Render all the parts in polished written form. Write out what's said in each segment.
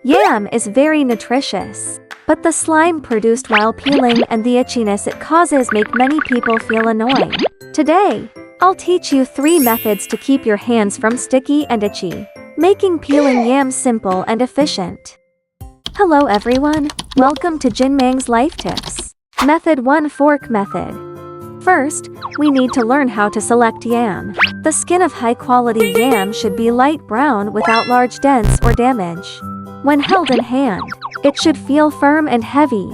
Yam is very nutritious, but the slime produced while peeling and the itchiness it causes make many people feel annoying. Today, I'll teach you 3 methods to keep your hands from sticky and itchy, making peeling yams simple and efficient. Hello everyone, welcome to Jinmang's Life Tips. Method 1: Fork Method. First, we need to learn how to select yam. The skin of high-quality yam should be light brown without large dents or damage. When held in hand, it should feel firm and heavy.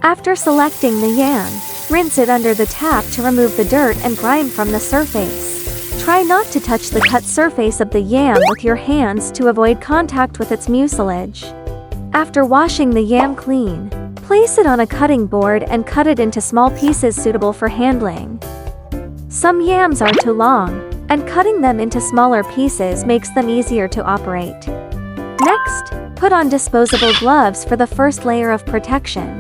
After selecting the yam, rinse it under the tap to remove the dirt and grime from the surface. Try not to touch the cut surface of the yam with your hands to avoid contact with its mucilage. After washing the yam clean, place it on a cutting board and cut it into small pieces suitable for handling. Some yams are too long, and cutting them into smaller pieces makes them easier to operate. Next, put on disposable gloves for the first layer of protection.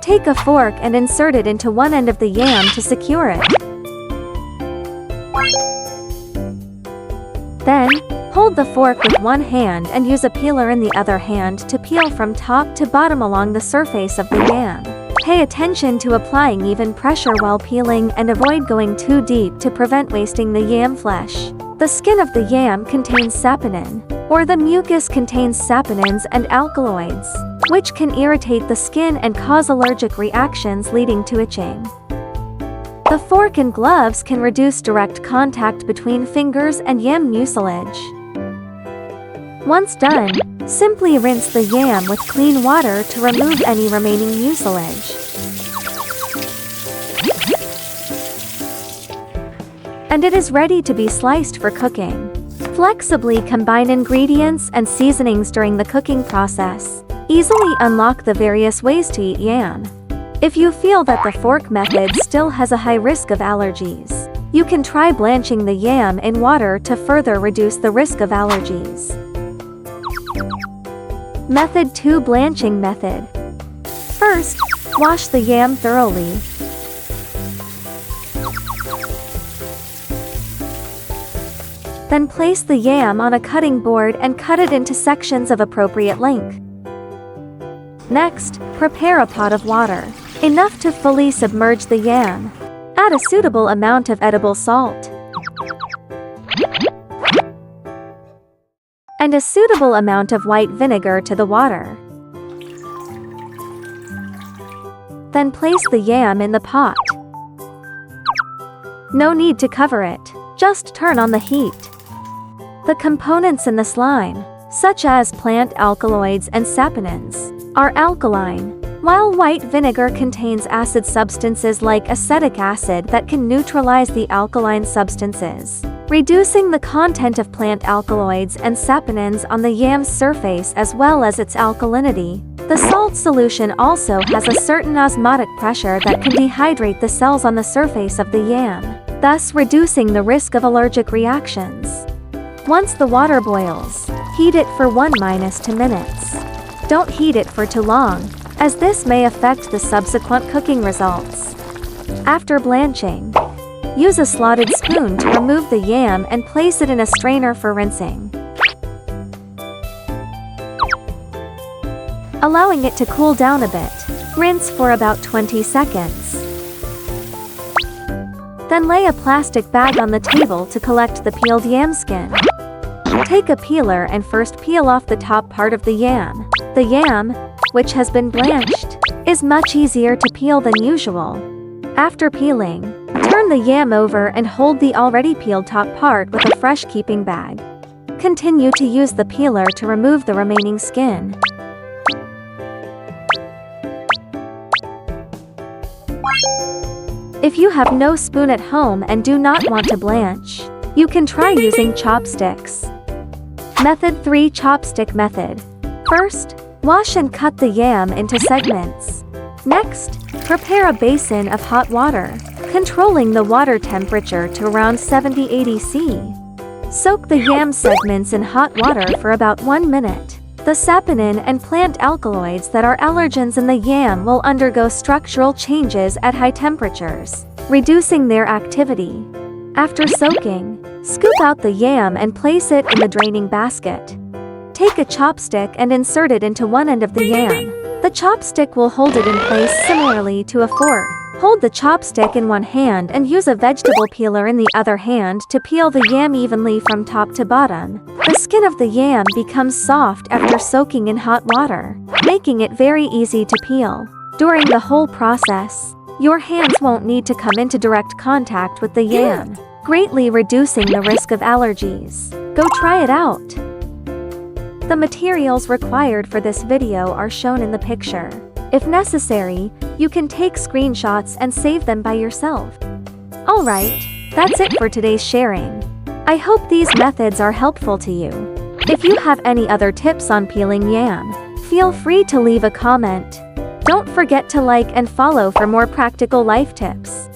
Take a fork and insert it into one end of the yam to secure it. Then, hold the fork with one hand and use a peeler in the other hand to peel from top to bottom along the surface of the yam. Pay attention to applying even pressure while peeling and avoid going too deep to prevent wasting the yam flesh. The skin of the yam contains saponin, or the mucus contains saponins and alkaloids, which can irritate the skin and cause allergic reactions leading to itching. The fork and gloves can reduce direct contact between fingers and yam mucilage. Once done, simply rinse the yam with clean water to remove any remaining mucilage. And it is ready to be sliced for cooking. Flexibly combine ingredients and seasonings during the cooking process. Easily unlock the various ways to eat yam. If you feel that the fork method still has a high risk of allergies, you can try blanching the yam in water to further reduce the risk of allergies. Method 2: Blanching Method. First, wash the yam thoroughly. Then place the yam on a cutting board and cut it into sections of appropriate length. Next, prepare a pot of water, enough to fully submerge the yam. Add a suitable amount of edible salt and a suitable amount of white vinegar to the water. Then place the yam in the pot. No need to cover it, just turn on the heat. The components in the slime, such as plant alkaloids and saponins, are alkaline, while white vinegar contains acid substances like acetic acid that can neutralize the alkaline substances, reducing the content of plant alkaloids and saponins on the yam's surface as well as its alkalinity. The salt solution also has a certain osmotic pressure that can dehydrate the cells on the surface of the yam, thus reducing the risk of allergic reactions. Once the water boils, heat it for 1-2 minutes. Don't heat it for too long, as this may affect the subsequent cooking results. After blanching, use a slotted spoon to remove the yam and place it in a strainer for rinsing, allowing it to cool down a bit. Rinse for about 20 seconds. Then lay a plastic bag on the table to collect the peeled yam skin. Take a peeler and first peel off the top part of the yam. The yam, which has been blanched, is much easier to peel than usual. After peeling, turn the yam over and hold the already peeled top part with a fresh keeping bag. Continue to use the peeler to remove the remaining skin. If you have no spoon at home and do not want to blanch, you can try using chopsticks. Method 3: Chopstick Method. First, wash and cut the yam into segments. Next, prepare a basin of hot water, controlling the water temperature to around 70-80 C. Soak the yam segments in hot water for about 1 minute. The saponin and plant alkaloids that are allergens in the yam will undergo structural changes at high temperatures, reducing their activity. After soaking, scoop out the yam and place it in the draining basket. Take a chopstick and insert it into one end of the yam. The chopstick will hold it in place similarly to a fork. Hold the chopstick in one hand and use a vegetable peeler in the other hand to peel the yam evenly from top to bottom. The skin of the yam becomes soft after soaking in hot water, making it very easy to peel. During the whole process, your hands won't need to come into direct contact with the yam, greatly reducing the risk of allergies. Go try it out. The materials required for this video are shown in the picture. If necessary, you can take screenshots and save them by yourself. Alright, that's it for today's sharing. I hope these methods are helpful to you. If you have any other tips on peeling yam, feel free to leave a comment. Don't forget to like and follow for more practical life tips.